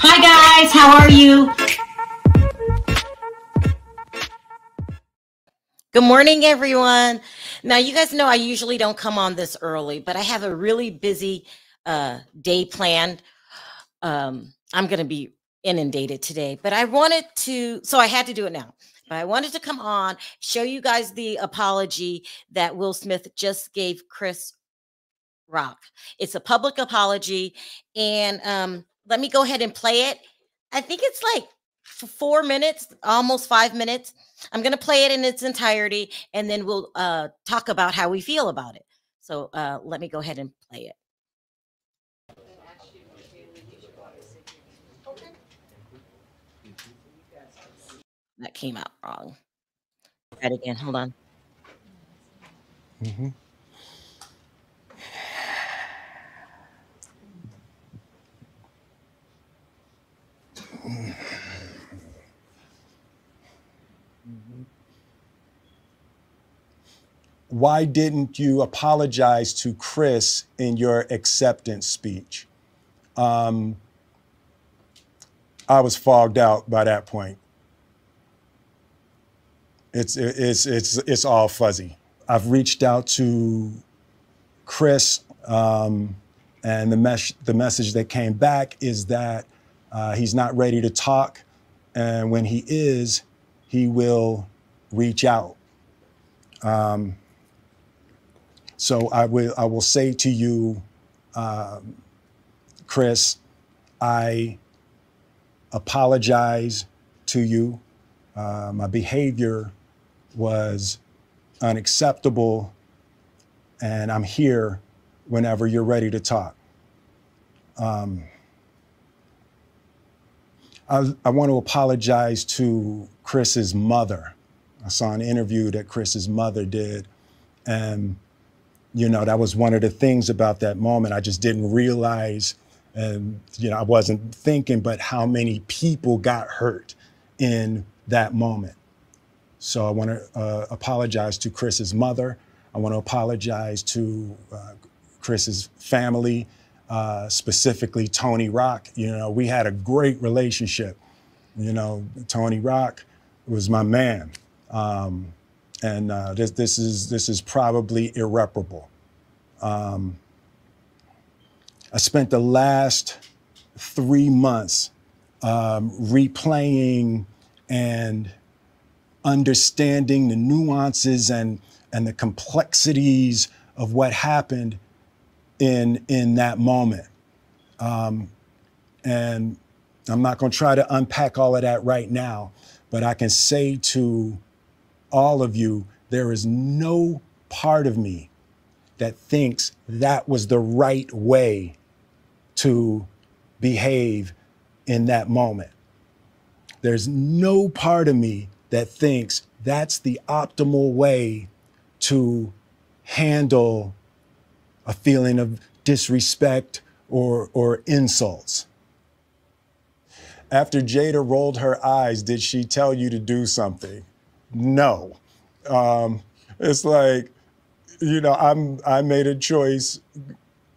Hi guys, how are you? Good morning, everyone. Now, you guys know I usually don't come on this early, but I have a really busy day planned. I'm going to be inundated today, but I wanted to, so I had to do it now. But I wanted to come on, show you guys the apology that Will Smith just gave Chris Rock. It's a public apology, and let me go ahead and play it. I think it's like 4 minutes, almost 5 minutes. I'm going to play it in its entirety, and then we'll talk about how we feel about it. So let me go ahead and play it. That came out wrong. Try it again. Hold on. Mm-hmm. Why didn't you apologize to Chris in your acceptance speech? I was fogged out by that point. It's all fuzzy. I've reached out to Chris, and the message that came back is that he's not ready to talk, and when he is, he will reach out. So I will say to you, Chris, I apologize to you. My behavior was unacceptable, and I'm here whenever you're ready to talk. I want to apologize to Chris's mother. I saw an interview that Chris's mother did, and you know, that was one of the things about that moment. I just didn't realize, and you know, I wasn't thinking, but how many people got hurt in that moment. So I want to apologize to Chris's mother. I want to apologize to Chris's family, specifically Tony Rock. You know, we had a great relationship. You know, Tony Rock was my man. This is probably irreparable. I spent the last 3 months replaying and understanding the nuances and the complexities of what happened in that moment. And I'm not going to try to unpack all of that right now, but I can say to all of you, there is no part of me that thinks that was the right way to behave in that moment. There's no part of me that thinks that's the optimal way to handle a feeling of disrespect or insults. After Jada rolled her eyes, did she tell you to do something? No. It's like, you know, I made a choice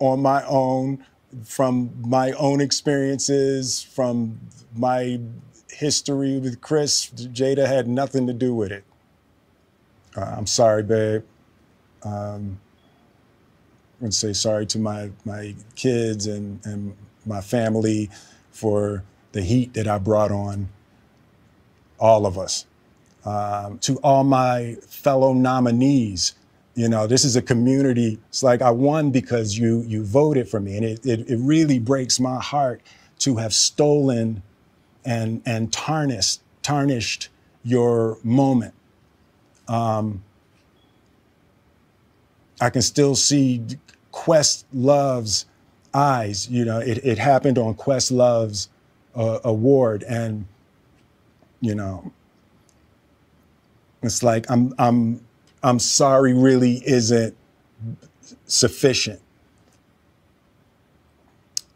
on my own, from my own experiences, from my history with Chris. Jada had nothing to do with it. I'm sorry, babe. I'm gonna say sorry to my kids and my family for the heat that I brought on all of us. To all my fellow nominees, you know, this is a community. It's like I won because you voted for me, and it really breaks my heart to have stolen and tarnished your moment. I can still see Questlove's eyes. You know, it happened on Questlove's award, and you know, It's like I'm sorry really isn't sufficient.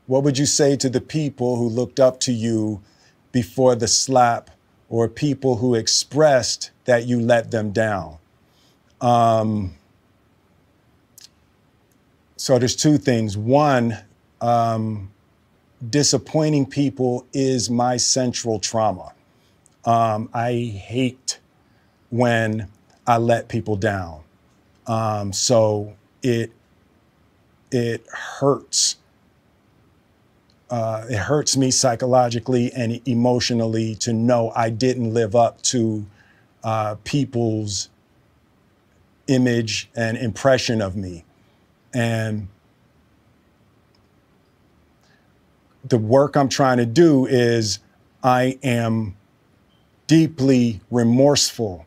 What would you say to the people who looked up to you before the slap, or people who expressed that you let them down? So there's two things. One, disappointing people is my central trauma. I hate when I let people down. So it hurts. It hurts me psychologically and emotionally to know I didn't live up to people's image and impression of me. And the work I'm trying to do is I am deeply remorseful,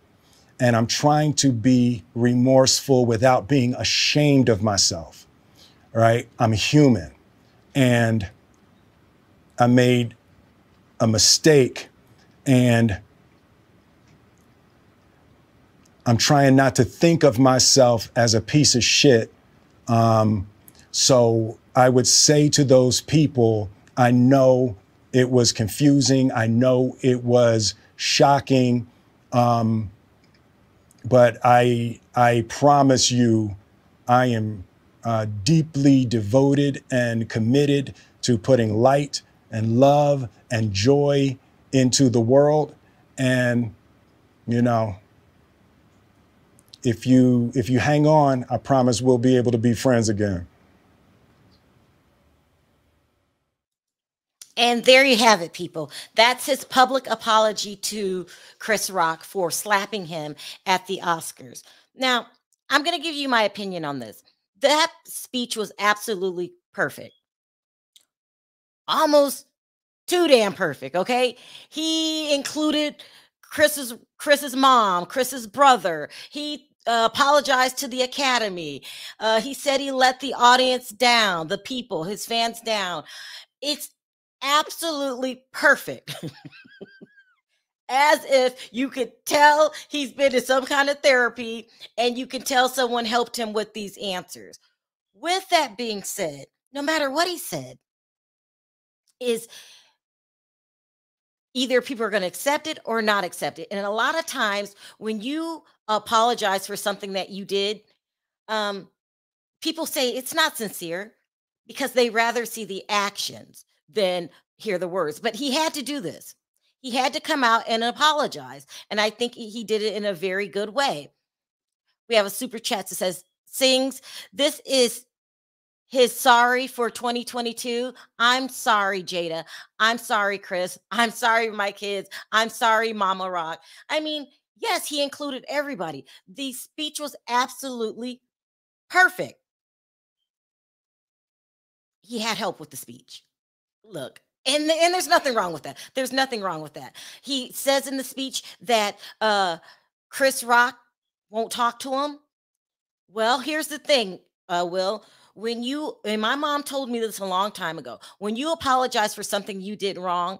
and I'm trying to be remorseful without being ashamed of myself, right? I'm human, and I made a mistake, and I'm trying not to think of myself as a piece of shit. So I would say to those people, I know it was confusing. I know it was shocking. But I promise you, I am deeply devoted and committed to putting light and love and joy into the world. And, you know, if you hang on, I promise we'll be able to be friends again. And there you have it, people. That's his public apology to Chris Rock for slapping him at the Oscars. Now, I'm going to give you my opinion on this. That speech was absolutely perfect. Almost too damn perfect, okay? He included Chris's mom, Chris's brother. He apologized to the Academy. He said he let the audience down, the people, his fans down. It's absolutely perfect. As if you could tell he's been in some kind of therapy and you can tell someone helped him with these answers. With that being said, no matter what he said, is either people are going to accept it or not accept it. And a lot of times when you apologize for something that you did, um, people say it's not sincere because they rather see the actions than hear the words. But he had to do this. He had to come out and apologize. And I think he did it in a very good way. We have a super chat that says, Sings, this is his sorry for 2022. I'm sorry, Jada. I'm sorry, Chris. I'm sorry, my kids. I'm sorry, Mama Rock. I mean, yes, he included everybody. The speech was absolutely perfect. He had help with the speech. Look, and there's nothing wrong with that. There's nothing wrong with that. He says in the speech that Chris Rock won't talk to him. Well, here's the thing, Will. And my mom told me this a long time ago, when you apologize for something you did wrong,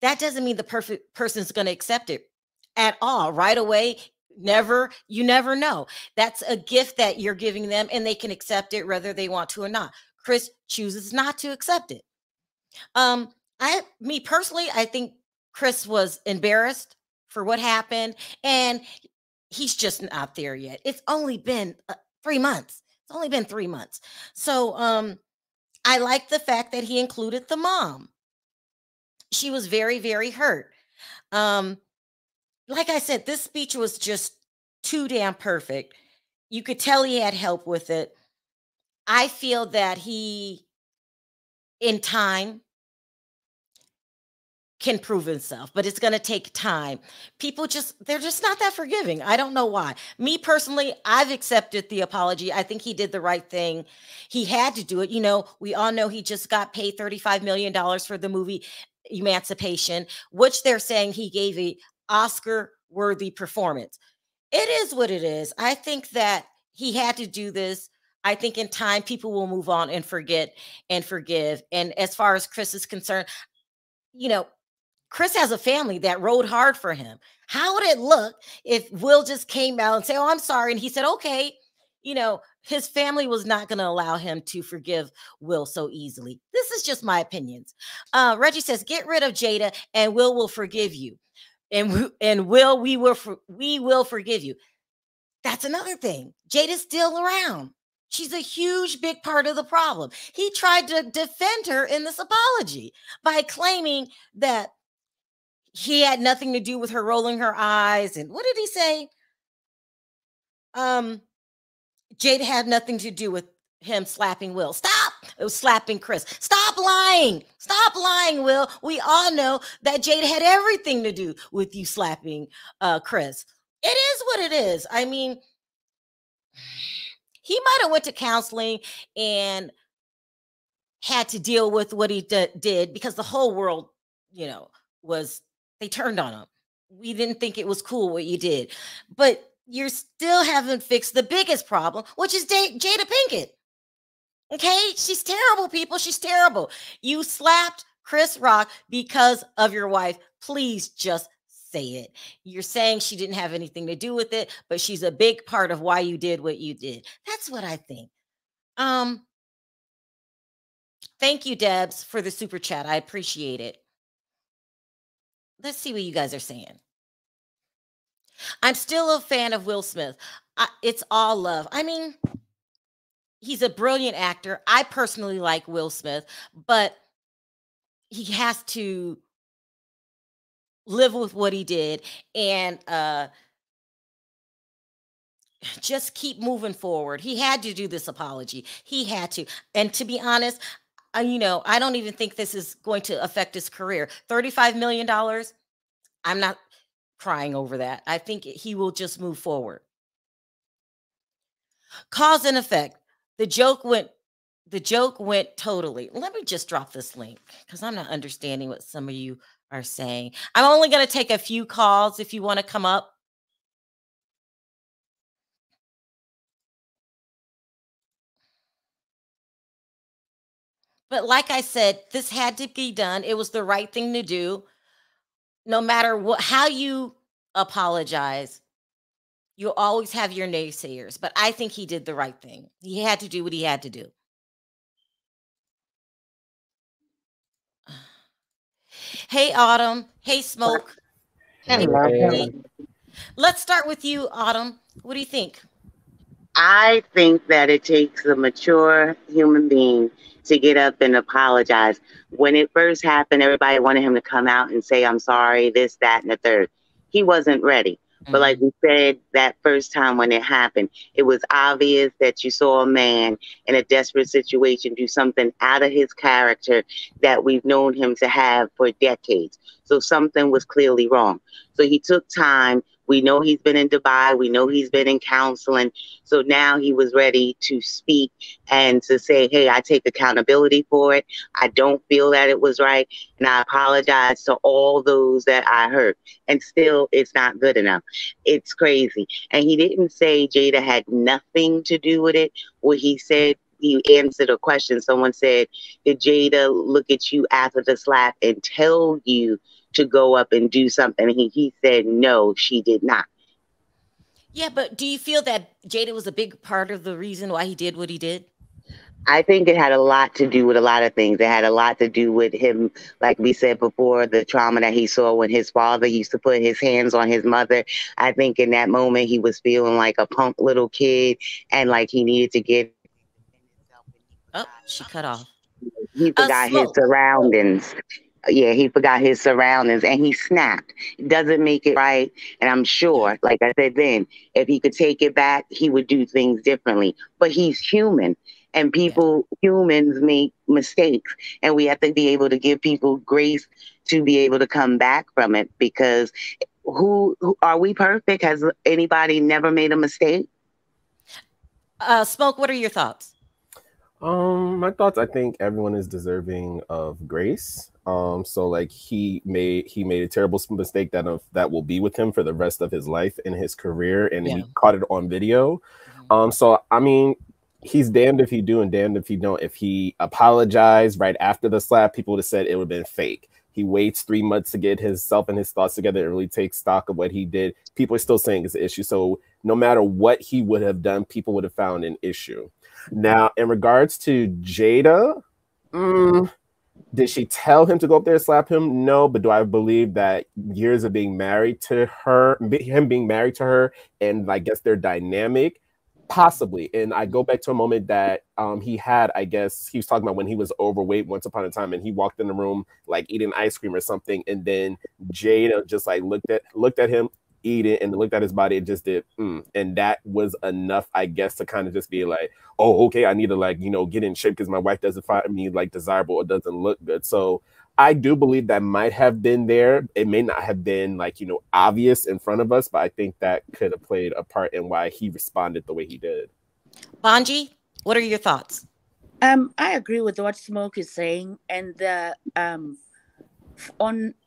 that doesn't mean the perfect person's going to accept it at all right away. Never, you never know. That's a gift that you're giving them, and they can accept it whether they want to or not. Chris chooses not to accept it. Me personally, I think Chris was embarrassed for what happened, and he's just not there yet. It's only been 3 months. It's only been 3 months. So I like the fact that he included the mom. She was very, very hurt. Um, like I said, this speech was just too damn perfect. You could tell he had help with it. I feel that he, in time, can prove himself, but it's going to take time. They're just not that forgiving. I don't know why. Me personally, I've accepted the apology. I think he did the right thing. He had to do it. You know, we all know he just got paid $35 million for the movie Emancipation, which they're saying he gave a Oscar worthy performance. It is what it is. I think that he had to do this. I think in time people will move on and forget and forgive. And as far as Chris is concerned, you know, Chris has a family that rode hard for him. How would it look if Will just came out and said, "Oh, I'm sorry," and he said, "Okay"? His family was not going to allow him to forgive Will so easily. This is just my opinions. Reggie says, "Get rid of Jada, and Will forgive you, and Will we will forgive you." That's another thing. Jada's still around. She's a huge, big part of the problem. He tried to defend her in this apology by claiming that he had nothing to do with her rolling her eyes. And what did he say? Jada had nothing to do with him slapping Will. Stop! It was slapping Chris. Stop lying. Stop lying, Will. We all know that Jada had everything to do with you slapping Chris. It is what it is. I mean, he might have went to counseling and had to deal with what he did because the whole world, they turned on him. We didn't think it was cool what you did. But you still haven't fixed the biggest problem, which is Jada Pinkett. Okay? She's terrible, people. She's terrible. You slapped Chris Rock because of your wife. Please just say it. You're saying she didn't have anything to do with it, but she's a big part of why you did what you did. That's what I think. Thank you, Debs, for the super chat. I appreciate it. Let's see what you guys are saying. I'm still a fan of Will Smith. It's all love. I mean, he's a brilliant actor. I personally like Will Smith, but he has to live with what he did and just keep moving forward. He had to do this apology. He had to. And to be honest, I don't even think this is going to affect his career. $35 million, I'm not crying over that. I think he will just move forward. Cause and effect. The joke went totally. Let me just drop this link because I'm not understanding what some of you are saying. I'm only going to take a few calls if you want to come up. But like I said, this had to be done. It was the right thing to do. No matter how you apologize, you'll always have your naysayers. But I think he did the right thing. He had to do what he had to do. Hey, Autumn. Hey, Smoke. Hello. Hey, let's start with you, Autumn. What do you think? I think that it takes a mature human being to get up and apologize. When it first happened, everybody wanted him to come out and say, "I'm sorry," this, that, and the third. He wasn't ready. But like we said, that first time when it happened, it was obvious that you saw a man in a desperate situation do something out of his character that we've known him to have for decades. So something was clearly wrong. So he took time. We know he's been in Dubai. We know he's been in counseling. So now he was ready to speak and to say, "Hey, I take accountability for it. I don't feel that it was right. And I apologize to all those that I hurt." And still, it's not good enough. It's crazy. And he didn't say Jada had nothing to do with it. What he said, he answered a question. Someone said, "Did Jada look at you after the slap and tell you to go up and do something?" He said, "No, she did not." Yeah, but do you feel that Jada was a big part of the reason why he did what he did? I think it had a lot to do with a lot of things. It had a lot to do with him, like we said before, the trauma that he saw when his father used to put his hands on his mother. I think in that moment he was feeling like a punk little kid and like he needed to get. Oh, she cut off. He forgot his Smoke. surroundings. Yeah, he forgot his surroundings and he snapped. Doesn't make it right. And I'm sure, like I said then, if he could take it back, he would do things differently. But he's human and humans make mistakes. And we have to be able to give people grace to be able to come back from it because who are we perfect? Has anybody never made a mistake? Smoke, what are your thoughts? My thoughts, I think everyone is deserving of grace. So like he made a terrible mistake that will be with him for the rest of his life in his career, and he caught it on video. So I mean, he's damned if he do and damned if he don't. If he apologized right after the slap, people would have said it would have been fake. He waits 3 months to get himself and his thoughts together and really take stock of what he did. People are still saying it's an issue. So no matter what he would have done, people would have found an issue. Now, in regards to Jada, did she tell him to go up there and slap him? No, but do I believe that years of being married to her, him being married to her, and I guess their dynamic, possibly. And I go back to a moment that he had, I guess he was talking about when he was overweight once upon a time, and he walked in the room like eating ice cream or something, and then Jada just like looked at him eat it and looked at his body and just did and that was enough, I guess, to kind of just be like, oh, okay, I need to like, get in shape because my wife doesn't find me like desirable or doesn't look good. So I do believe that might have been there. It may not have been like, obvious in front of us, but I think that could have played a part in why he responded the way he did. Bonji, what are your thoughts? I agree with what Smoke is saying, and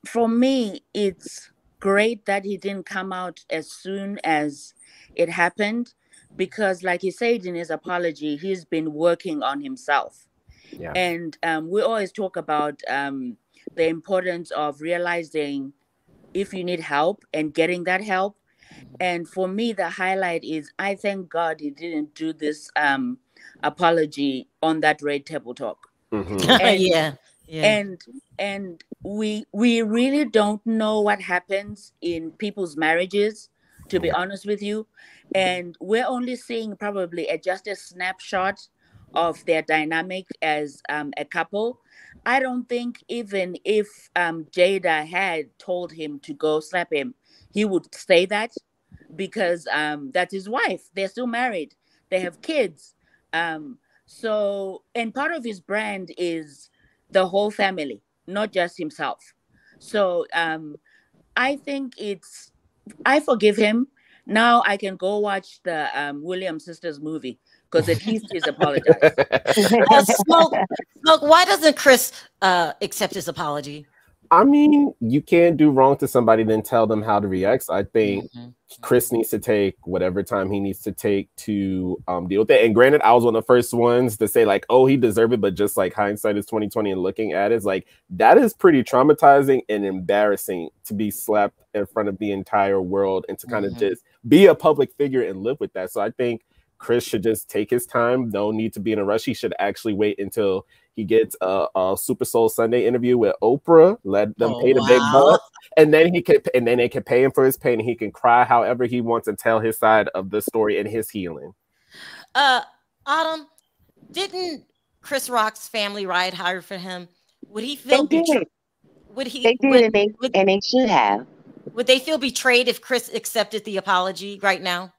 for me, it's great that he didn't come out as soon as it happened, because like he said in his apology, he's been working on himself. Yeah. And we always talk about the importance of realizing if you need help and getting that help. And for me, the highlight is I thank God he didn't do this apology on that Red Table Talk. Mm-hmm. Yeah. And we really don't know what happens in people's marriages, to be honest with you. And we're only seeing probably just a snapshot of their dynamic as a couple. I don't think even if Jada had told him to go slap him, he would say that, because that's his wife. They're still married. They have kids. So, and part of his brand is the whole family, not just himself. So I think I forgive him. Now I can go watch the Williams sisters movie, because at least he's apologized. Smoke, why doesn't Chris accept his apology? I mean, you can't do wrong to somebody, then tell them how to react. So I think Chris needs to take whatever time he needs to take to deal with it. And granted, I was one of the first ones to say like, oh, he deserved it. But just like hindsight is 20/20, and looking at it, it's like that is pretty traumatizing and embarrassing to be slapped in front of the entire world and to kind of just be a public figure and live with that. So I think Chris should just take his time. No need to be in a rush. He should actually wait until he gets a Super Soul Sunday interview with Oprah. Let them pay the big bucks, and then they can pay him for his pain. And he can cry however he wants and tell his side of the story and his healing. Autumn, didn't Chris Rock's family ride higher for him? Would he feel betrayed? They did, and they should have. Would they feel betrayed if Chris accepted the apology right now?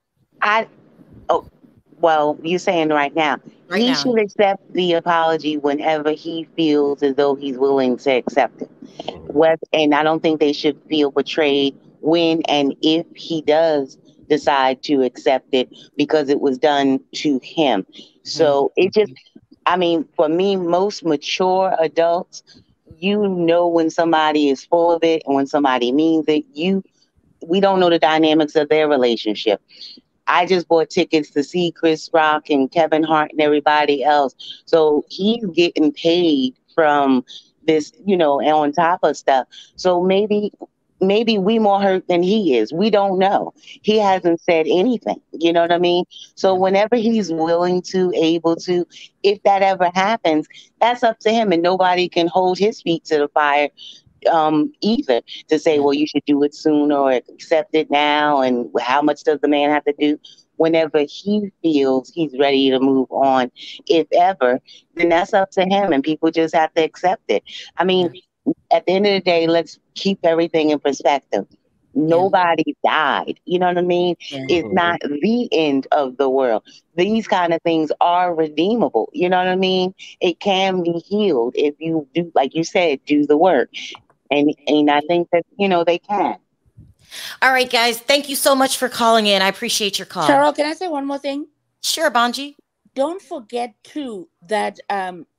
Well, you're saying right now. He should accept the apology whenever he feels as though he's willing to accept it. And I don't think they should feel betrayed when and if he does decide to accept it, because it was done to him. So it just, I mean, for me, most mature adults, when somebody is full of it and when somebody means it. We don't know the dynamics of their relationship. I just bought tickets to see Chris Rock and Kevin Hart and everybody else. So he's getting paid from this, and on top of stuff. So maybe we more hurt than he is. We don't know. He hasn't said anything. You know what I mean? So whenever he's willing to, able to, if that ever happens, that's up to him, and nobody can hold his feet to the fire either to say, well, you should do it soon or accept it now. And how much does the man have to do? Whenever he feels he's ready to move on, if ever, then that's up to him, and people just have to accept it. I mean, at the end of the day, let's keep everything in perspective. Nobody died. You know what I mean? It's not the end of the world. These kind of things are redeemable. You know what I mean? It can be healed if you do, like you said, do the work. And I think that, they can. All right, guys. Thank you so much for calling in. I appreciate your call. Sharrell, can I say one more thing? Sure, Bonji. Don't forget, too, that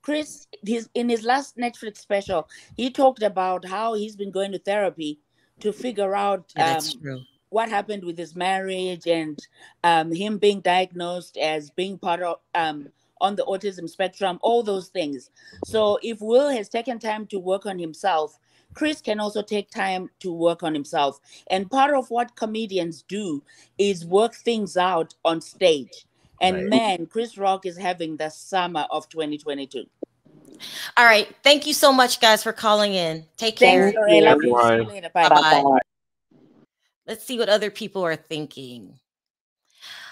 Chris, in his last Netflix special, he talked about how he's been going to therapy to figure out what happened with his marriage and him being diagnosed as being part of on the autism spectrum, all those things. So if Will has taken time to work on himself, Chris can also take time to work on himself. And part of what comedians do is work things out on stage. And Right. man, Chris Rock is having the summer of 2022. All right. Thank you so much, guys, for calling in. Take care. Thanks, Sharrell. Love you. See you Everyone. later. Bye. Bye-bye. Bye-bye. Let's see what other people are thinking.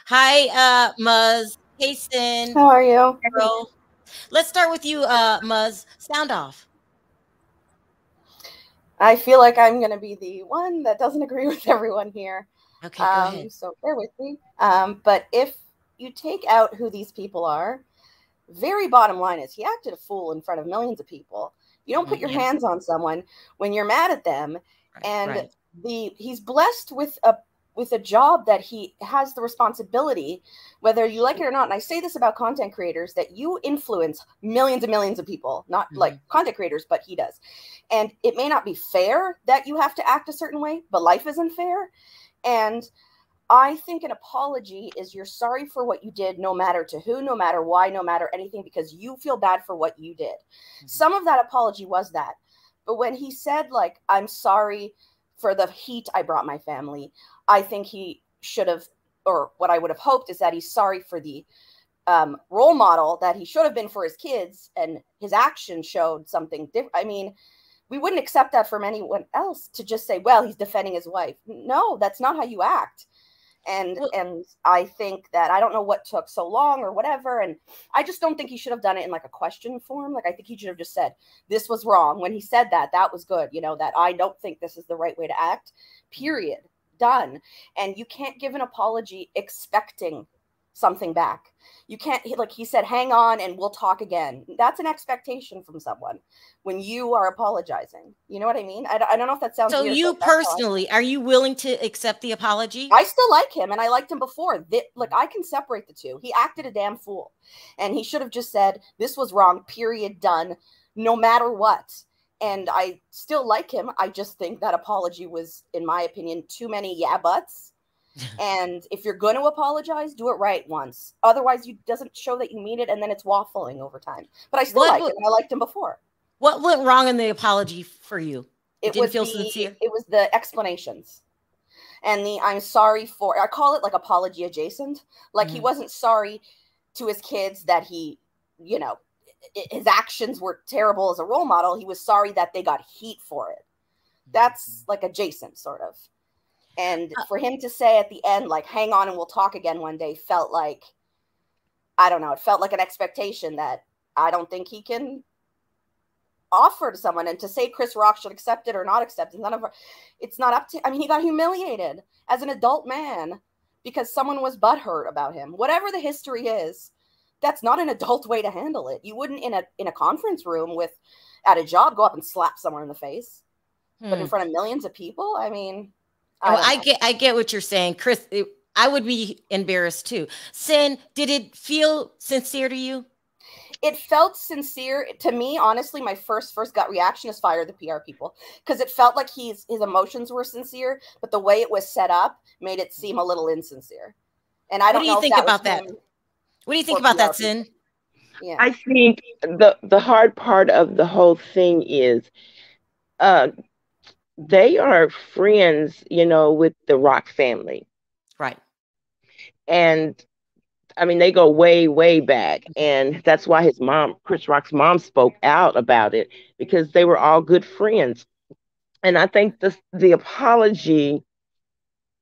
Hi, Muzz, Jason, How are you? Bro. Let's start with you, Muzz. Sound off. I feel like I'm going to be the one that doesn't agree with everyone here. Okay, go ahead. So bear with me. But if you take out who these people are, very bottom line is he acted a fool in front of millions of people. You don't put your hands on someone when you're mad at them. Right, and right. he's blessed with a job that he has the responsibility, whether you like it or not. And I say this about content creators, that you influence millions and millions of people, not like content creators, but he does. And it may not be fair that you have to act a certain way, but life isn't fair. And I think an apology is you're sorry for what you did, no matter to who, no matter why, no matter anything, because you feel bad for what you did. Some of that apology was that. But when he said, like, I'm sorry for the heat I brought my family, I think he should have, or what I would have hoped is that he's sorry for the role model that he should have been for his kids, and his action showed something different. I mean, we wouldn't accept that from anyone else to just say, well, he's defending his wife. No, that's not how you act. And I think that, I don't know what took so long or whatever. And I just don't think he should have done it in like a question form. Like, I think he should have just said, this was wrong. When he said that, that was good. You know, that I don't think this is the right way to act, period. Done. And you can't give an apology expecting something back. You can't, like he said, hang on and we'll talk again. That's an expectation from someone when you are apologizing. You know what I mean? I don't know if that sounds So weird. you personally, are you willing to accept the apology? I still like him, and I liked him before. Like, I can separate the two. He acted a damn fool, and he should have just said, this was wrong, period, done, no matter what. And I still like him. I just think that apology was, in my opinion, too many yeah buts. And if you're going to apologize, do it right once. Otherwise, it doesn't show that you mean it, and then it's waffling over time. But I still like him, and I liked him before. What went wrong in the apology for you? It didn't feel sincere? It was the explanations. And the I'm sorry for, I call it like apology adjacent. Like, he wasn't sorry to his kids that he, you know, his actions were terrible as a role model. He was sorry that they got heat for it. That's like adjacent, sort of. And for him to say at the end, like, hang on and we'll talk again one day, felt like, I don't know, it felt like an expectation that I don't think he can offer to someone. And to say Chris Rock should accept it or not accept it, it's not up to, I mean, he got humiliated as an adult man because someone was butthurt about him. Whatever the history is, that's not an adult way to handle it. You wouldn't in a conference room at a job go up and slap someone in the face. But in front of millions of people, I mean, I get what you're saying, Chris. I would be embarrassed too. Sin, did it feel sincere to you? It felt sincere to me. Honestly, my first gut reaction is fire the PR people, because it felt like his emotions were sincere, but the way it was set up made it seem a little insincere. And I don't know. What do you think about that? What do you think about that, Sin? Yeah, I think the hard part of the whole thing is, they are friends, you know, with the Rock family. Right. And I mean, they go way, way back. And that's why his mom, Chris Rock's mom, spoke out about it, because they were all good friends. And I think the apology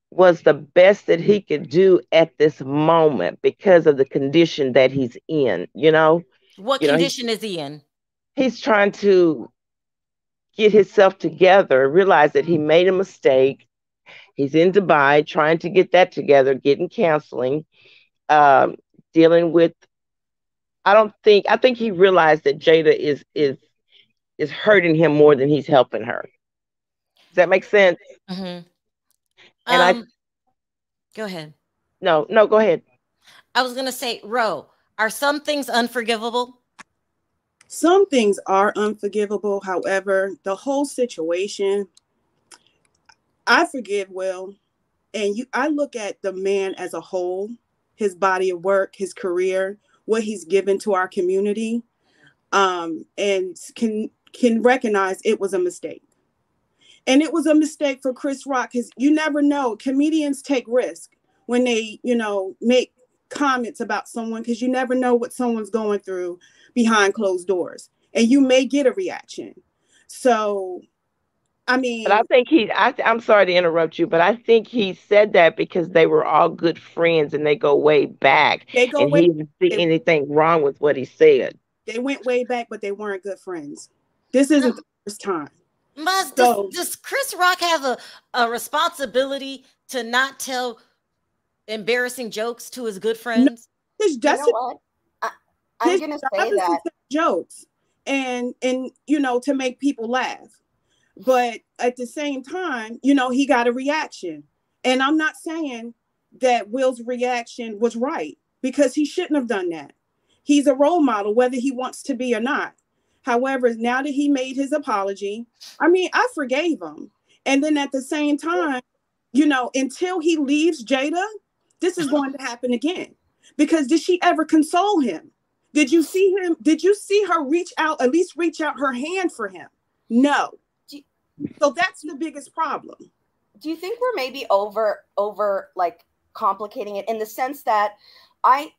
was the best that he could do at this moment because of the condition that he's in, you know? What condition is he in? He's trying to get himself together, realize that he made a mistake. He's in Dubai trying to get that together, getting counseling, dealing with, I think he realized that Jada is hurting him more than he's helping her. Does that make sense? Mm-hmm. And go ahead. No, go ahead. I was going to say, Ro, are some things unforgivable? Some things are unforgivable. However, the whole situation, I forgive Will. And I look at the man as a whole, his body of work, his career, what he's given to our community, and can recognize it was a mistake. And it was a mistake for Chris Rock, because you never know. Comedians take risks when they, make comments about someone, because you never know what someone's going through behind closed doors. And you may get a reaction. So, I mean. But I think I'm sorry to interrupt you, but I think he said that because they were all good friends and they go way back. He didn't see anything wrong with what he said. They went way back, but they weren't good friends. This isn't the first time. Does Chris Rock have a responsibility to not tell embarrassing jokes to his good friends? No, his job I'm gonna say that jokes and to make people laugh. But at the same time, he got a reaction. And I'm not saying that Will's reaction was right, because he shouldn't have done that. He's a role model, whether he wants to be or not. However, now that he made his apology, I forgave him. And then at the same time, until he leaves Jada, this is going to happen again. Because did she ever console him? Did you see him? Did you see her at least reach out her hand for him? No. So that's the biggest problem. Do you think we're maybe over like complicating it, in the sense that I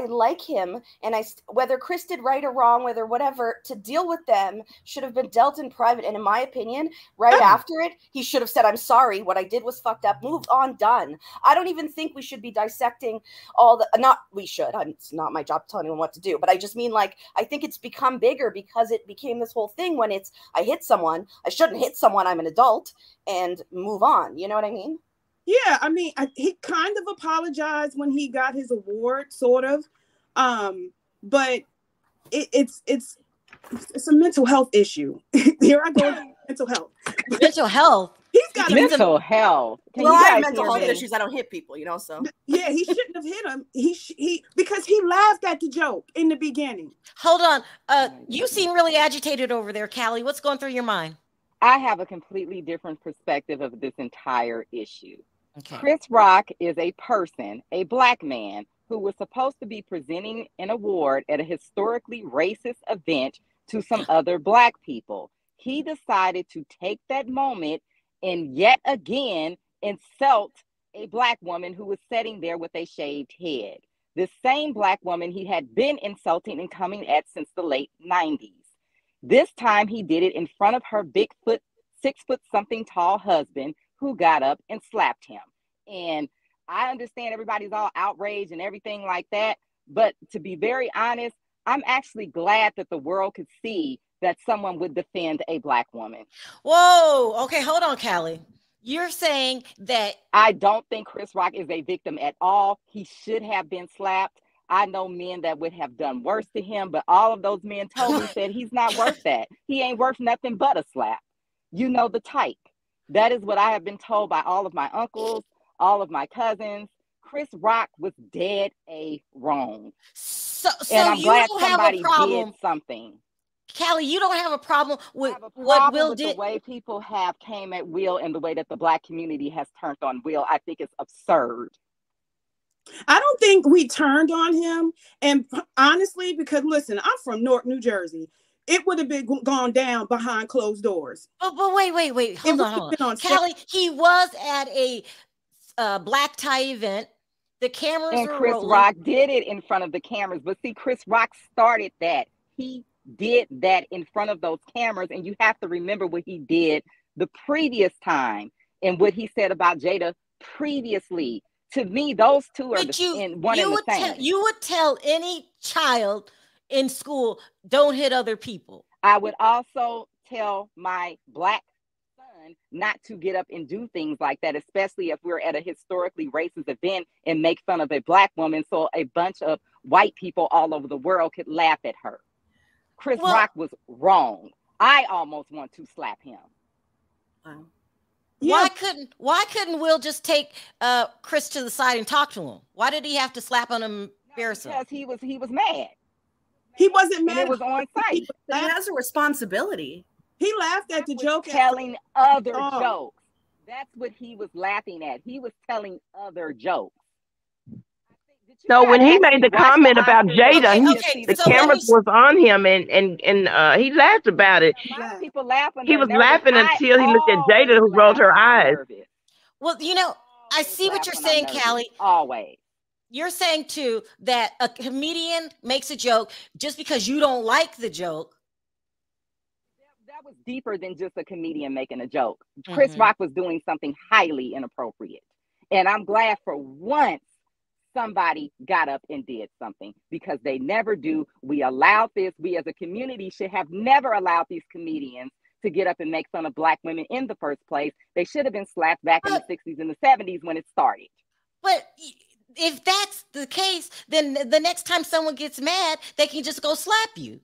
like him, and whether Chris did right or wrong, whether whatever, to deal with them should have been dealt in private. And in my opinion, right after it, he should have said, I'm sorry, what I did was fucked up, moved on, done. I don't even think we should be dissecting it's not my job to tell anyone what to do, but I just mean, like, I think it's become bigger because it became this whole thing when I hit someone, I shouldn't hit someone, I'm an adult, and move on. You know what I mean? Yeah, he kind of apologized when he got his award, sort of, but it's a mental health issue. Here I go, mental health. Mental health. He's got mental health. Well, I have mental health issues. I don't hit people, so. Yeah, he shouldn't have hit him. He because he laughed at the joke in the beginning. Hold on, you seem really agitated over there, Callie. What's going through your mind? I have a completely different perspective of this entire issue. Okay. Chris Rock is a person, a Black man, who was supposed to be presenting an award at a historically racist event to some other Black people. He decided to take that moment and yet again insult a Black woman who was sitting there with a shaved head. The same Black woman he had been insulting and coming at since the late 90s. This time he did it in front of her 6-foot-something tall husband, who got up and slapped him. And I understand everybody's all outraged and everything like that. But to be very honest, I'm actually glad that the world could see that someone would defend a Black woman. Whoa. Okay, hold on, Callie. You're saying that... I don't think Chris Rock is a victim at all. He should have been slapped. I know men that would have done worse to him, but all of those men told me said he's not worth that. He ain't worth nothing but a slap. You know the type. That is what I have been told by all of my uncles, all of my cousins. Chris Rock was dead wrong. So and I'm you glad don't somebody have a problem. did something. Callie, you don't have a problem with what Will with did. The way people have came at Will and the way that the Black community has turned on Will, I think it's absurd. I don't think we turned on him. And honestly, because listen, I'm from Newark, New Jersey. It would have been gone down behind closed doors. But wait. Hold on. Callie, he was at a black tie event. The cameras and were Chris rolling. Rock did it in front of the cameras. But see, Chris Rock started that. He did that in front of those cameras. And you have to remember what he did the previous time and what he said about Jada previously. To me, those two are one and the same. You would tell any child in school, don't hit other people. I would also tell my Black son not to get up and do things like that, especially if we're at a historically racist event and make fun of a Black woman so a bunch of white people all over the world could laugh at her. Chris Rock was wrong. I almost want to slap him. Yeah. Why couldn't Will just take Chris to the side and talk to him? Why did he have to slap on him, embarrass him? Because he was mad. He wasn't mad. It was on site. He has a responsibility. He laughed at the joke. Telling other jokes. That's what he was laughing at. He was telling other jokes. Did So when he made the watch comment about Oscars Jada, and Okay, just see the so clip. let me. cameras was on him, and he laughed about it. A lot of people laugh when He they're was nervous. laughing I until he looked at Jada, always who rolled laugh her when I'm eyes. nervous. Well, I Always see what laugh you're when I'm saying, nervous. Callie. Always. You're saying too that a comedian makes a joke just because you don't like the joke. That was deeper than just a comedian making a joke. Chris Rock was doing something highly inappropriate. And I'm glad for once somebody got up and did something, because they never do. We allowed this. We as a community should have never allowed these comedians to get up and make fun of Black women in the first place. They should have been slapped back in the 60s and the 70s when it started. But if that's the case, then the next time someone gets mad, they can just go slap you.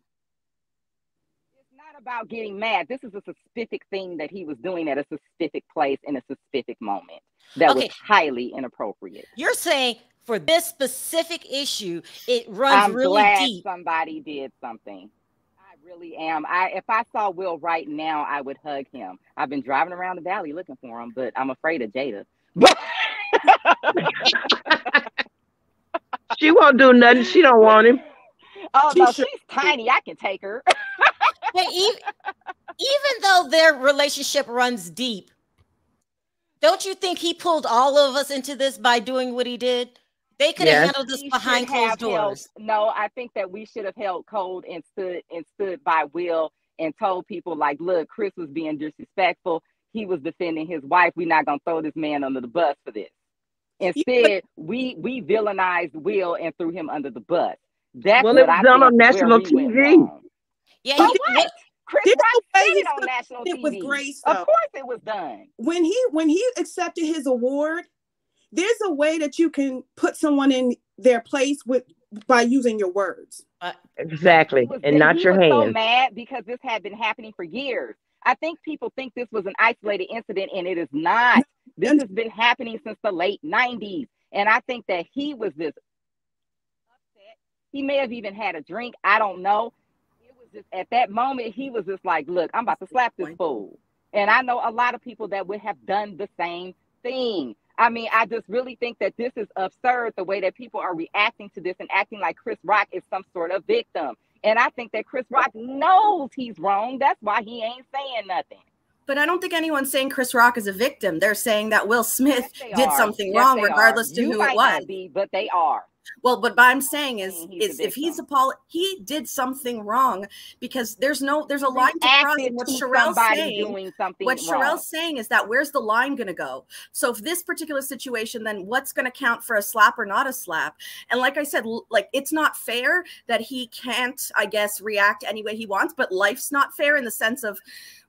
It's not about getting mad. This is a specific thing that he was doing at a specific place in a specific moment that was highly inappropriate. You're saying for this specific issue, it runs really deep. Somebody did something. I really am. If I saw Will right now, I would hug him. I've been driving around the valley looking for him, but I'm afraid of Jada. She won't do nothing. She don't want him. Oh no, she's tiny. I can take her. But even though their relationship runs deep, don't you think he pulled all of us into this by doing what he did? They could have handled this behind closed doors. No, I think that we should have held cold and stood by Will and told people, like, look, Chris was being disrespectful. He was defending his wife. We're not gonna throw this man under the bus for this. Instead, we villainized Will and threw him under the bus. That's well, it was done on national TV. Yeah, what? Chris Rock said it on national TV. With grace, of course, it was done. When he accepted his award, there's a way that you can put someone in their place by using your words. Exactly, and not your hands. He was so mad because this had been happening for years. I think people think this was an isolated incident, and it is not. This has been happening since the late 90s. And I think that he was just upset. He may have even had a drink. I don't know. It was just at that moment, he was just like, look, I'm about to slap this fool. And I know a lot of people that would have done the same thing. I mean, I just really think that this is absurd, the way that people are reacting to this and acting like Chris Rock is some sort of victim. And I think that Chris Rock knows he's wrong. That's why he ain't saying nothing. But I don't think anyone's saying Chris Rock is a victim. They're saying that Will Smith did something wrong, regardless to who it was. Not be, but they are. Well, but what I'm saying is if he's he did something wrong, because there's a line to cross. And what Sharrell's saying is that where's the line going to go? So if this particular situation, then what's going to count for a slap or not a slap? And like I said, like, it's not fair that he can't, I guess, react any way he wants, but life's not fair in the sense of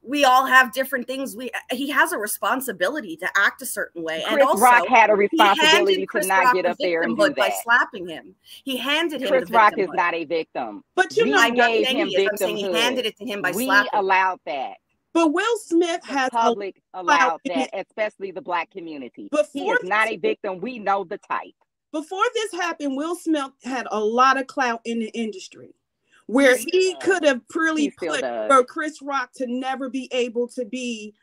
we all have different things. He has a responsibility to act a certain way. Chris Rock had a responsibility to not get up there and do that. By slapping him. He handed him Chris Rock is not a victim. But you know, I'm not saying he handed it to him by slapping. We allowed that. But Will Smith has public allowed that, especially the Black community. He is not a victim. We know the type. Before this happened, Will Smith had a lot of clout in the industry, where he could have really put for Chris Rock to never be able to be,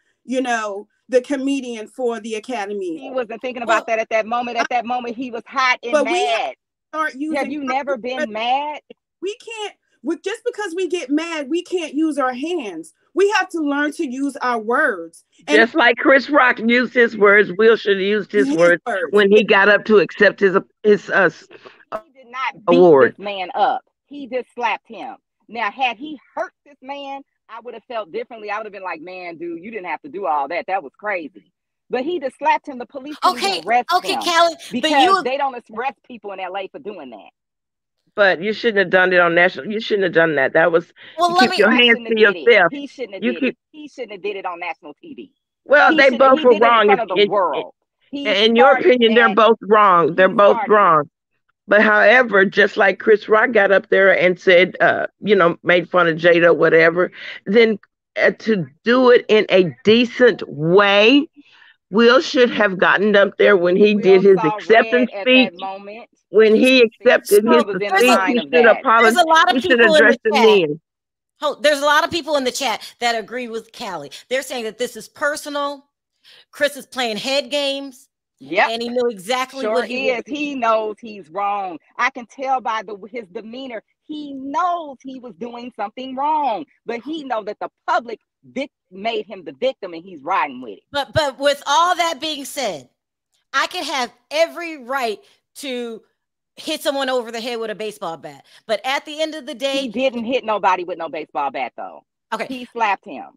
the comedian for the Academy. He wasn't thinking about that at that moment. At that moment, he was hot and mad. Have you never been mad? We can't. Just because we get mad, we can't use our hands. We have to learn to use our words. And just like Chris Rock used his words, Will should have used his words when he got up to accept his He did not beat award. This man up. He just slapped him. Now, had he hurt this man, I would have felt differently. I would have been like, man, dude, you didn't have to do all that. That was crazy. But he just slapped him. The police didn't arrest him. Callie, because they don't arrest people in LA for doing that. But you shouldn't have done it on national. You shouldn't have done that. That was keep your hands to yourself. He shouldn't have did it. He shouldn't have did it on national TV. Well, they both were wrong. In your opinion, they're both wrong. They're both wrong. But however, just like Chris Rock got up there and said, made fun of Jada, whatever, then to do it in a decent way, Will should have gotten up there when he did his acceptance speech. When he accepted his speech, he should apologize. There's a lot of people in the chat. There's a lot of people in the chat that agree with Callie. They're saying that this is personal. Chris is playing head games. Yep. And he knew exactly Sure what he is. was doing. He knows he's wrong. I can tell by his demeanor. He knows he was doing something wrong, but he knows that the public made him the victim, and he's riding with it. But with all that being said, I can have every right to hit someone over the head with a baseball bat. But at the end of the day, he didn't hit nobody with no baseball bat, though. Okay. He slapped him.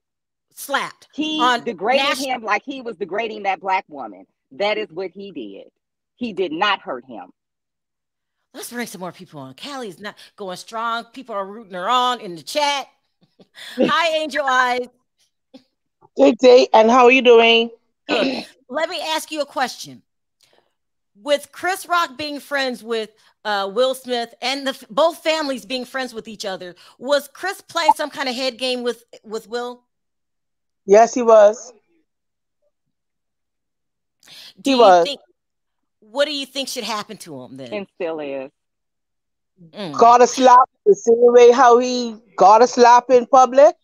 Slapped. He degraded him like he was degrading that black woman. That is what he did. He did not hurt him. Let's bring some more people on. Callie's not going strong. People are rooting her on in the chat. Hi, Angel Eyes. Good day, and how are you doing? Good. Let me ask you a question. With Chris Rock being friends with Will Smith and both families being friends with each other, was Chris playing some kind of head game with Will? Yes, he was. What do you think should happen to him then? And still is. Got a slap the same way how he got a slap in public.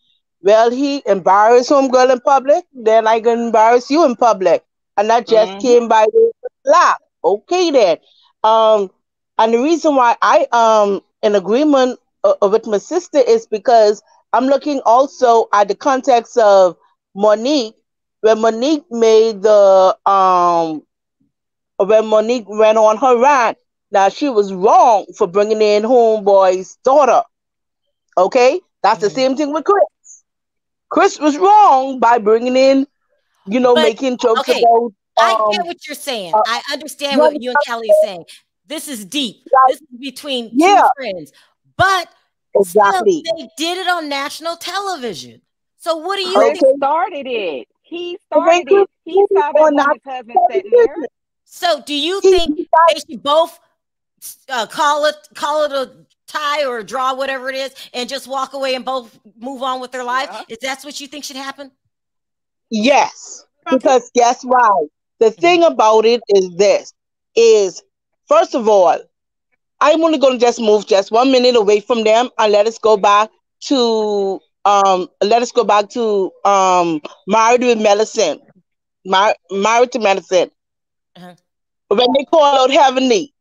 Well, he embarrassed homegirl in public, then I can embarrass you in public. And that just came by the slap. Okay then. And the reason why I in agreement with my sister is because I'm looking also at the context of Monique, when Monique made the when Monique ran on her rant. Now she was wrong for bringing in homeboy's daughter. Okay, that's the same thing with Chris. Chris was wrong by bringing in, making jokes about. I get what you're saying. I understand what you and Callie are saying. This is deep. This is between two friends, but still, they did it on national television. So what do you think? He started it. He started it. He saw that woman's husband sitting there. So do you think they should both call it a tie or a draw, whatever it is, and just walk away and both move on with their life? Is that what you think should happen? Yes, because guess why? The thing about it is this: first of all, I'm only going to just move just 1 minute away from them and let us go back to Married with Medicine. Married to Medicine. When they call out Heavenly,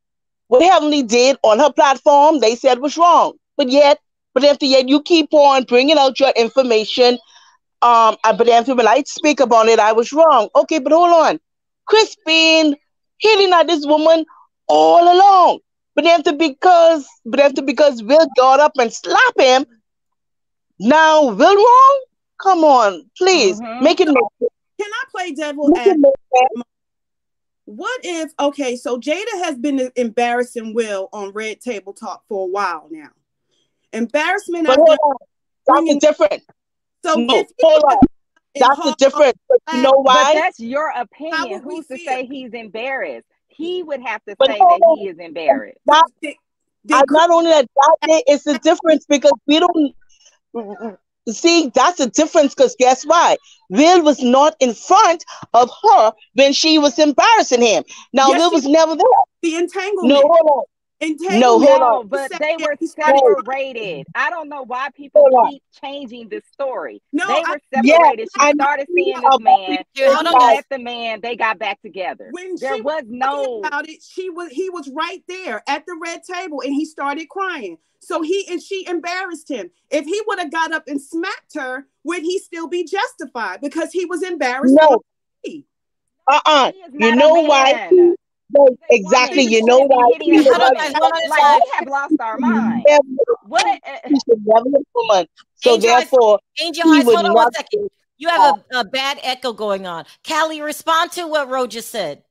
what Heavenly did on her platform, they said was wrong. But after you keep on bringing out your information, but after when I speak about it, I was wrong. Okay, but hold on. Chris been hitting at this woman all along. But after because Will got up and slapped him, now Will wrong? Come on, please. Make it make sense. Can I play devil advocate? What if, so Jada has been embarrassing Will on Red Table Talk for a while now. Embarrassment. But hold on. That's different. So no, hold on. That's the difference. But you know why? But that's your opinion. Who's to say he's embarrassed? He would have to say that he is embarrassed. Not only that it's the difference because we don't see, that's the difference because guess why? Will was not in front of her when she was embarrassing him. Now, Will was never there. The entanglement. No, hold on. No, hold on. But they were separated. I don't know why people keep changing this story. No, they were separated. She started seeing this man. She met the man. They got back together. When there was no about it, he was right there at the red table, and he started crying. So she embarrassed him. If he would have got up and smacked her, would he still be justified? Because he was embarrassed. No. You know why? Exactly. You know why? We have lost our mind. What? So therefore, Angel Eyes, hold on 1 second. You have a bad echo going on. Callie, respond to what Ro just said.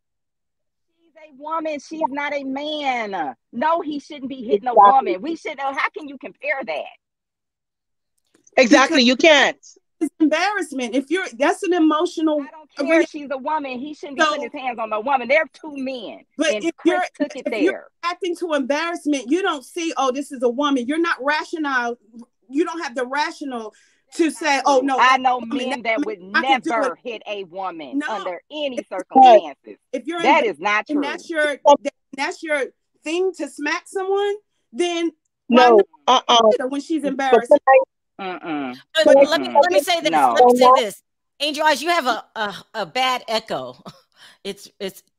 She's a woman. She's not a man. No, he shouldn't be hitting a woman. We should. How can you compare that? Exactly. You can't. It's embarrassment. That's an emotional. I don't care. She's a woman. He shouldn't be putting his hands on a woman. They're two men. But if you're acting to embarrassment, you don't see, this is a woman. You're not rational. You don't have the rational to say, oh no. I know men that would never hit a woman under any circumstances. If you're that is not true. And that's your thing to smack someone, then when she's embarrassed. But let me say this. Let me say this. Angel Eyes, you have a bad echo. It's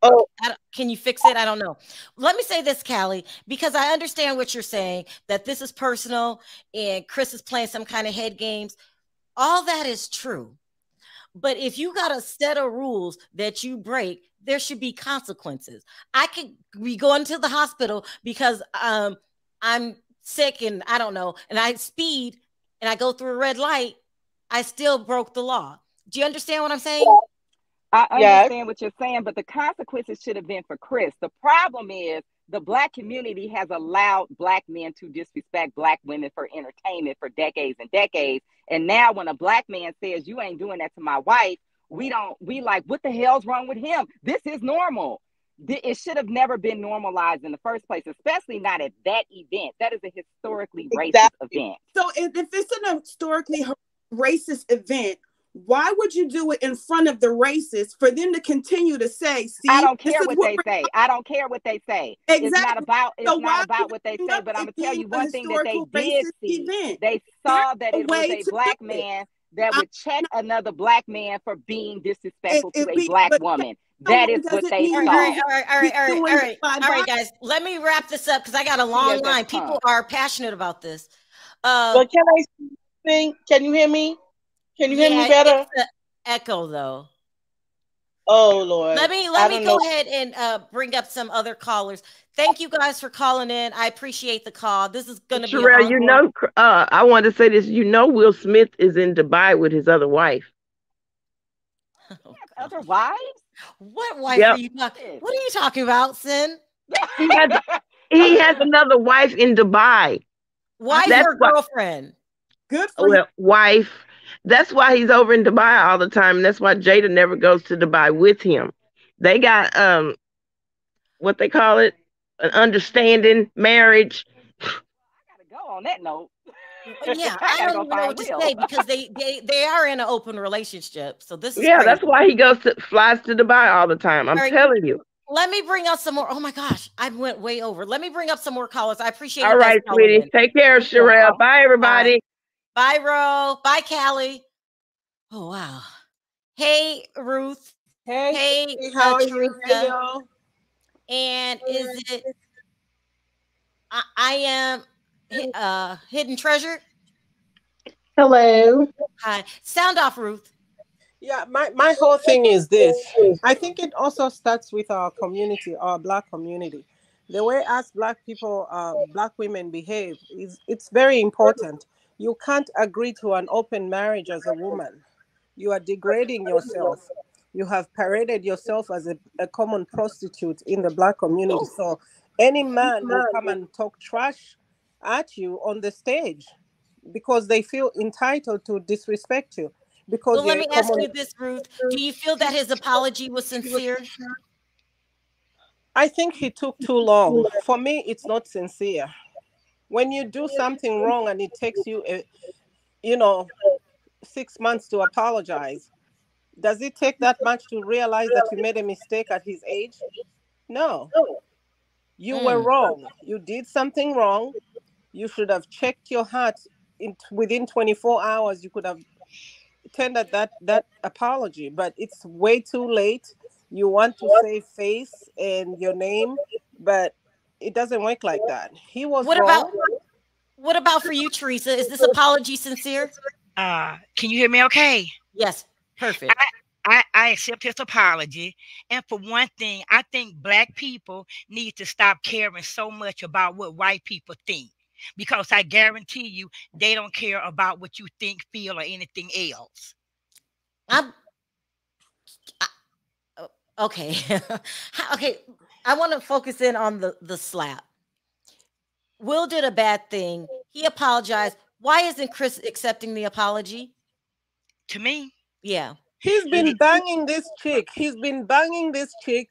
Oh, can you fix it? I don't know. Let me say this, Callie, because I understand what you're saying, that this is personal and Chris is playing some kind of head games. All that is true. But if you got a set of rules that you break, there should be consequences. I could be going to the hospital because I'm sick and I don't know, and I speed and I go through a red light. I still broke the law. Do you understand what I'm saying? I yes. understand what you're saying, but the consequences should have been for Chris. The problem is the Black community has allowed Black men to disrespect Black women for entertainment for decades and decades. And now when a Black man says, you ain't doing that to my wife, we like, what the hell's wrong with him? This is normal. It should have never been normalized in the first place, especially not at that event. That is a historically racist event. So if it's an historically racist event, why would you do it in front of the racists for them to continue to say, see, I don't care what they say. I don't care what they say. Exactly. It's not about what they say, up but I'm it gonna tell being you a one thing that they historical did racist see. event? They saw There's that a it was way a to Black do it. man that would check another Black man for being disrespectful to a But Black woman. That is what they All saw. right, guys. Let me wrap this up because I got a long line. People are passionate about this. But can I sing? Can you hear me? Can you hear me better? It's an echo though. Oh Lord. Let me go ahead and bring up some other callers. Thank you guys for calling in. I appreciate the call. This is going to be Sharrell, you know, I want to say this. You know, Will Smith is in Dubai with his other wife. Other wives? What wife are you talking? What are you talking about, Sin? He has another wife in Dubai. Wife or girlfriend? Good for him. Wife. That's why he's over in Dubai all the time. And that's why Jada never goes to Dubai with him. They got what they call it, an understanding marriage. I gotta go on that note. Yeah, I don't even know what to say because they are in an open relationship. So this is crazy. That's why he flies to Dubai all the time. I'm telling you. Let me bring up some more. Oh my gosh, I went way over. Let me bring up some more callers. I appreciate all right, sweetie. Take care, Sharrell. Bye, everybody. Bye, Ro. Bye, Callie. Oh wow. Hey, Ruth. Hey, how are you? Hey, y'all. And is it? I am Hidden Treasure. Hello. Hi. Sound off, Ruth. Yeah, my whole thing is this. I think it also starts with our community, our Black community. The way us Black people, Black women behave it's very important. You can't agree to an open marriage as a woman. You are degrading yourself. You have paraded yourself as a common prostitute in the Black community. So any man will come and talk trash at you on the stage because they feel entitled to disrespect you. Because well, let me ask you this, Ruth. Do you feel that his apology was sincere? I think he took too long. For me, it's not sincere. When you do something wrong and it takes you, 6 months to apologize, does it take that much to realize that you made a mistake at his age? No. You were wrong. You did something wrong. You should have checked your heart. Within 24 hours, you could have tendered that apology, but it's way too late. You want to save face and your name, but it doesn't work like that. He was wrong. What about for you, Teresa? Is this apology sincere? Can you hear me okay? Yes, perfect. I accept his apology. And for one thing, I think Black people need to stop caring so much about what white people think. Because I guarantee you, they don't care about what you think, feel, or anything else. Okay. Okay. I want to focus in on the slap. Will did a bad thing. He apologized. Why isn't Chris accepting the apology? To me? Yeah. He's been banging this chick.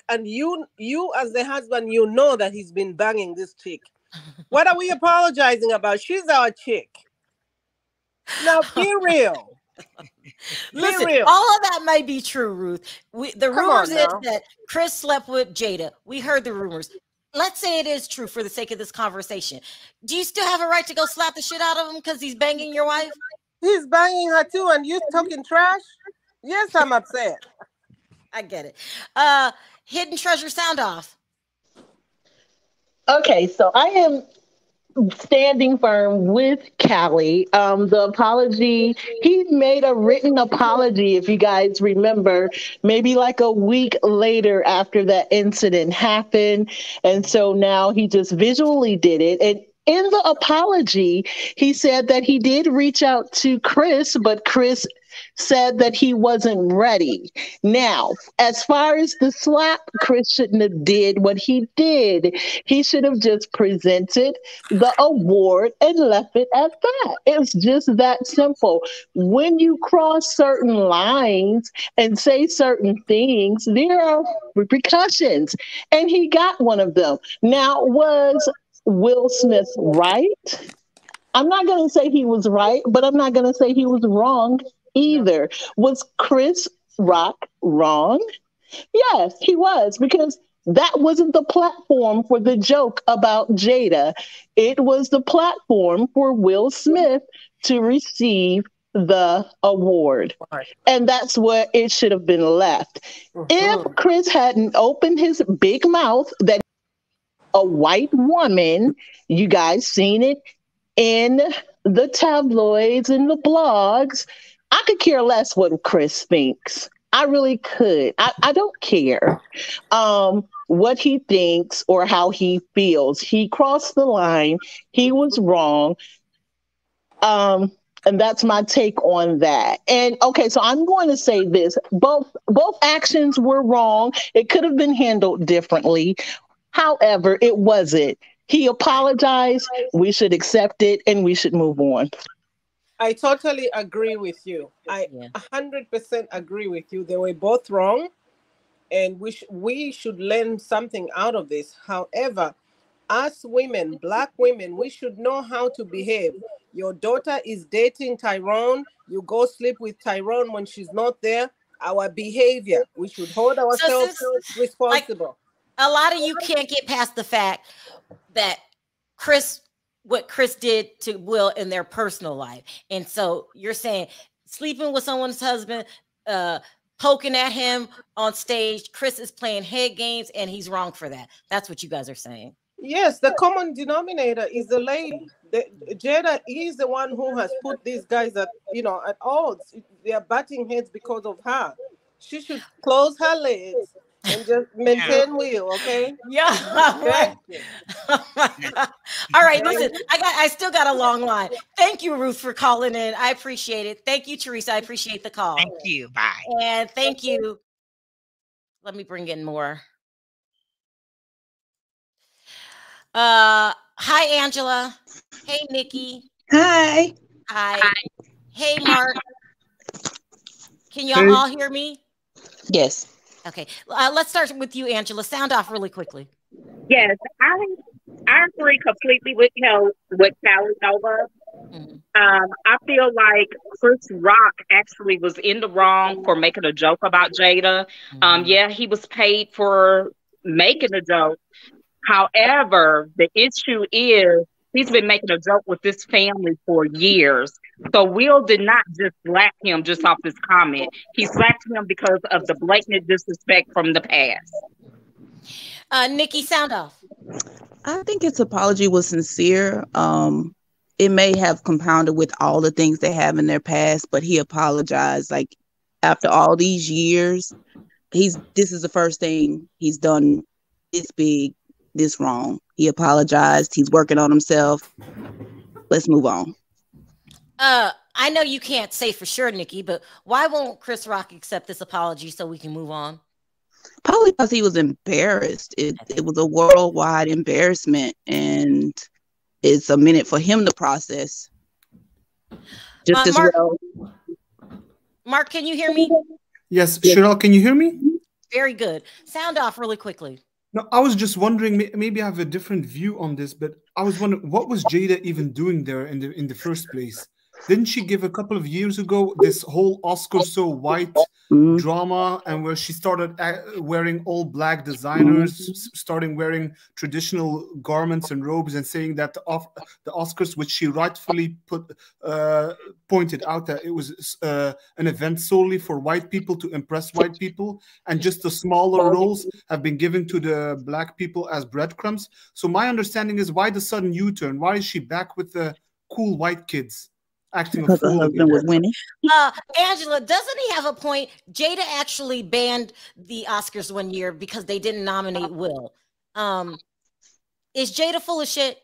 And you as the husband, you know that he's been banging this chick. What are we apologizing about? She's our chick. Now be real. Listen, all of that may be true, Ruth. The rumors is that Chris slept with Jada. We heard the rumors. Let's say it is true for the sake of this conversation. Do you still have a right to go slap the shit out of him because he's banging your wife? He's banging her too, and you talking trash? Yes, I'm upset. I get it. Hidden treasure sound off. Okay, so I am standing firm with Callie. The apology, he made a written apology, if you guys remember, maybe like a week later after that incident happened. And so now he just visually did it. And in the apology, he said that he did reach out to Chris, but Chris said that he wasn't ready. Now, as far as the slap, Chris shouldn't have did what he did. He should have just presented the award and left it at that. It's just that simple. When you cross certain lines and say certain things, there are repercussions. And he got one of them. Now, was Will Smith right? I'm not going to say he was right, but I'm not going to say he was wrong either. Was Chris Rock wrong? Yes, he was, because that wasn't the platform for the joke about Jada. It was the platform for Will Smith to receive the award. And that's where it should have been left. If Chris hadn't opened his big mouth that a white woman, you guys seen it in the tabloids and the blogs, I could care less what Chris thinks. I really could. I don't care what he thinks or how he feels. He crossed the line. He was wrong. And that's my take on that. And okay, so I'm going to say this. Both actions were wrong. It could have been handled differently. However, it wasn't. He apologized. We should accept it and we should move on. I totally agree with you. I 100% agree with you. They were both wrong, and we should learn something out of this. However, us women, Black women, we should know how to behave. Your daughter is dating Tyrone. You go sleep with Tyrone when she's not there. Our behavior, we should hold ourselves responsible. Like, a lot of you can't get past the fact that what Chris did to Will in their personal life. And so you're saying sleeping with someone's husband, poking at him on stage, Chris is playing head games and he's wrong for that. That's what you guys are saying. Yes, the common denominator is the lady. Jada is the one who has put these guys at odds. They are butting heads because of her. She should close her legs and just maintain Will, okay? Yeah. Right. Oh my God. All right, listen, I still got a long line. Thank you, Ruth, for calling in. I appreciate it. Thank you, Teresa. I appreciate the call. Thank you. Bye. And thank you. Let me bring in more. Hi, Angela. Hey, Nikki. Hi. Hi. Hey, Mark. Can y'all all hear me? Yes. Okay. Let's start with you, Angela. Sound off really quickly. Yes, I agree completely with what Callie Nova. I feel like Chris Rock actually was in the wrong for making a joke about Jada. Yeah, he was paid for making a joke. However, the issue is he's been making a joke with this family for years. So Will did not just slap him just off this comment. He slapped him because of the blatant disrespect from the past. Nikki, sound off. I think his apology was sincere. It may have compounded with all the things they have in their past, but he apologized. Like, after all these years, this is the first thing he's done this big, this wrong. He apologized. He's working on himself. Let's move on. I know you can't say for sure, Nikki, but why won't Chris Rock accept this apology so we can move on? Probably because he was embarrassed. It was a worldwide embarrassment, and it's a minute for him to process. Just as Mark, well. Mark, can you hear me? Yes, Sharrell, can you hear me? Very good. Sound off really quickly. No, I was just wondering, maybe I have a different view on this, but I was wondering, what was Jada even doing there in the first place? Didn't she give a couple of years ago this whole Oscar so white drama, and where she started wearing all black designers, starting wearing traditional garments and robes, and saying that the Oscars, which she rightfully pointed out that it was an event solely for white people to impress white people, and just the smaller roles have been given to the black people as breadcrumbs. So my understanding is, why the sudden U-turn? Why is she back with the cool white kids acting a fool? Her husband was winning. Angela, doesn't he have a point? Jada actually banned the Oscars one year because they didn't nominate Will. Is Jada full of shit?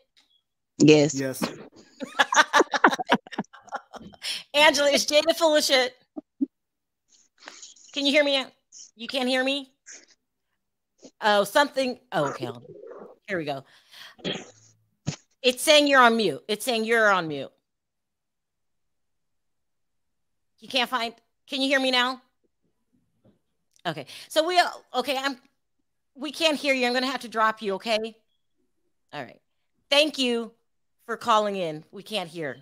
Yes. Yes. Angela, is Jada full of shit? Can you hear me? You can't hear me? Oh, something. Oh, okay. Here we go. It's saying you're on mute. It's saying you're on mute. You can't find. Can you hear me now? Okay. So we can't hear you. I'm going to have to drop you, okay? All right. Thank you for calling in. We can't hear.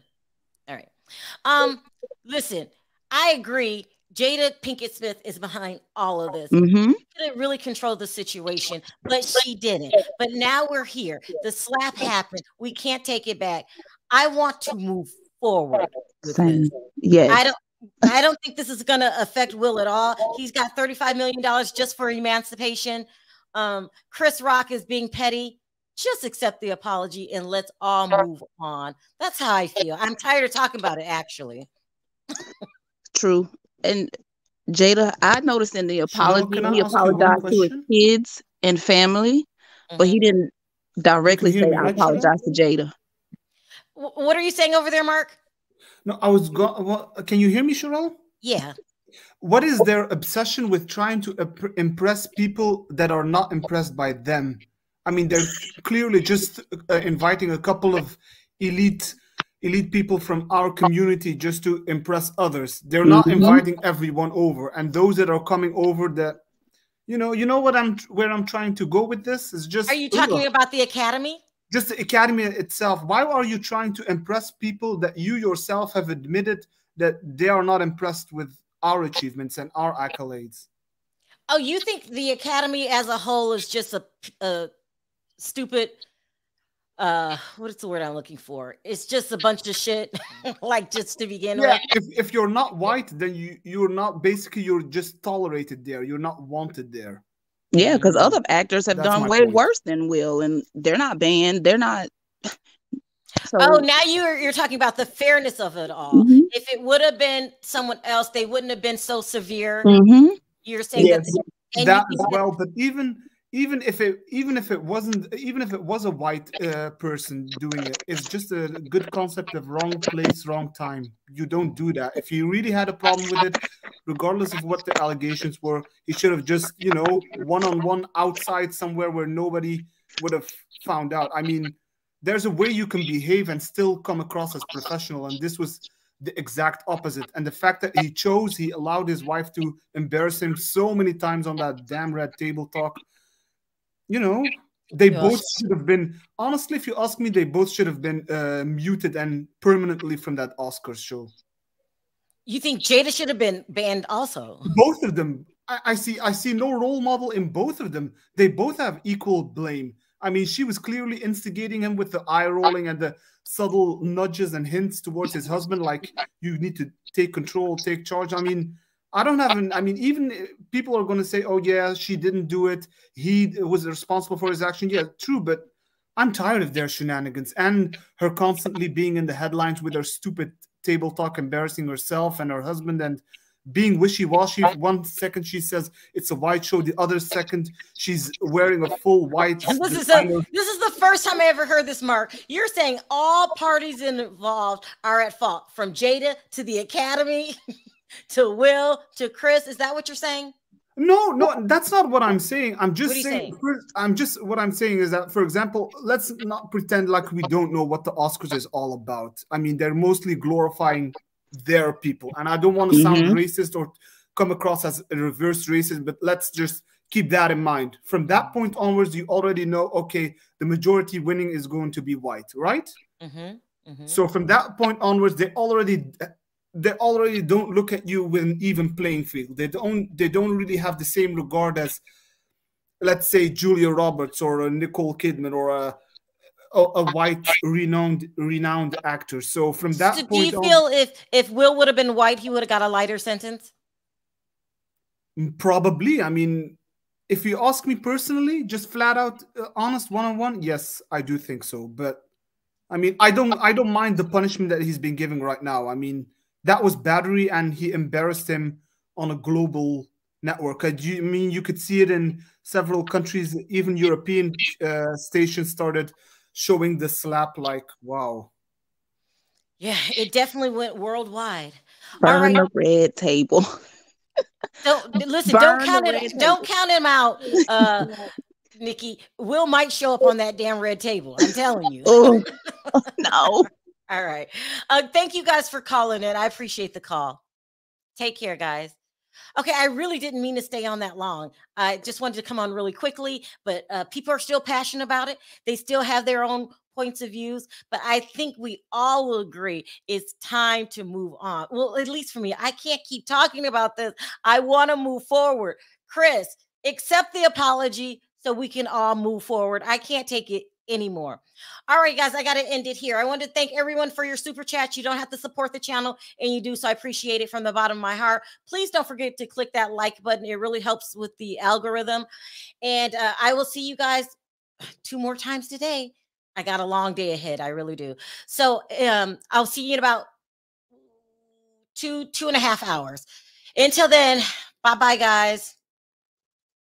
All right. Listen, I agree. Jada Pinkett Smith is behind all of this. She didn't really control the situation, but she didn't. But now we're here. The slap happened. We can't take it back. I want to move forward with this. Yes. I don't think this is going to affect Will at all. He's got $35 million just for emancipation. Chris Rock is being petty. Just accept the apology and let's all move on. That's how I feel. I'm tired of talking about it, actually. True. And Jada, I noticed in the apology, he apologized to his kids and family, but he didn't directly say, I apologize to Jada. What are you saying over there, Mark? No, I was can you hear me, Sharrell? Yeah. What is their obsession with trying to impress people that are not impressed by them? I mean, they're clearly just inviting a couple of elite people from our community just to impress others. They're not inviting everyone over, and those that are coming over, that you know where I'm trying to go with this is just. Are you talking about the Academy? Just the Academy itself. Why are you trying to impress people that you yourself have admitted that they are not impressed with our achievements and our accolades? Oh, you think the Academy as a whole is just a stupid, what is the word I'm looking for? It's just a bunch of shit, like, just to begin with. If you're not white, then you're not, basically you're just tolerated there. You're not wanted there. Yeah, because other actors have done way worse than Will, and they're not banned. They're not. So, now you're talking about the fairness of it all. If it would have been someone else, they wouldn't have been so severe. You're saying that as well, but even if it was a white person doing it, it's just a good concept of wrong place, wrong time. You don't do that. If he really had a problem with it, regardless of what the allegations were, he should have just, one-on-one outside somewhere where nobody would have found out. I mean, there's a way you can behave and still come across as professional, and this was the exact opposite. And the fact that he allowed his wife to embarrass him so many times on that damn Red Table Talk. They both should have been, honestly, if you ask me, they both should have been muted and permanently from that Oscars show. You think Jada should have been banned also? Both of them. I see no role model in both of them. They both have equal blame. I mean, she was clearly instigating him with the eye rolling and the subtle nudges and hints towards his husband, like, you need to take control, take charge. I mean, even people are going to say, oh, yeah, she didn't do it. He was responsible for his action. Yeah, true. But I'm tired of their shenanigans and her constantly being in the headlines with her stupid table talk, embarrassing herself and her husband and being wishy-washy. 1 second she says it's a white show. The other second she's wearing a full white. This is the first time I ever heard this, Mark. You're saying all parties involved are at fault, from Jada to the Academy to Will, to Chris. Is that what you're saying? No, that's not what I'm saying. I'm just saying. What I'm saying is that, for example, let's not pretend like we don't know what the Oscars is all about. I mean, they're mostly glorifying their people, and I don't want to sound racist or come across as a reverse racist, but let's just keep that in mind. From that point onwards, you already know, okay, the majority winning is going to be white, right? So from that point onwards, they already they already don't look at you with an even playing field. They don't really have the same regard as, let's say, Julia Roberts or a Nicole Kidman or a white renowned actor. So from that So point do you feel if Will would have been white, he would have got a lighter sentence? Probably. I mean, if you ask me personally, just flat out honest one-on-one, yes, I do think so. But I mean, I don't mind the punishment that he's been giving right now. I mean, that was battery, and he embarrassed him on a global network. I mean, you could see it in several countries, even European stations started showing the slap. Like, wow. Yeah, it definitely went worldwide. Burn All right. the red table. Don't listen. Burn Don't the count red it. table. Don't count him out, Nikki. Will might show up on that damn red table. I'm telling you. Oh no. All right. Thank you guys for calling in. I appreciate the call. Take care, guys. Okay, I really didn't mean to stay on that long. I just wanted to come on really quickly, but people are still passionate about it. They still have their own points of views, but I think we all will agree it's time to move on. Well, at least for me, I can't keep talking about this. I want to move forward. Chris, accept the apology so we can all move forward. I can't take it anymore. All right, guys, I got to end it here. I want to thank everyone for your super chats. You don't have to support the channel, and you do, so I appreciate it from the bottom of my heart. Please don't forget to click that like button. It really helps with the algorithm. And I will see you guys 2 more times today. I got a long day ahead. I really do. So I'll see you in about 2.5 hours. Until then, bye-bye, guys.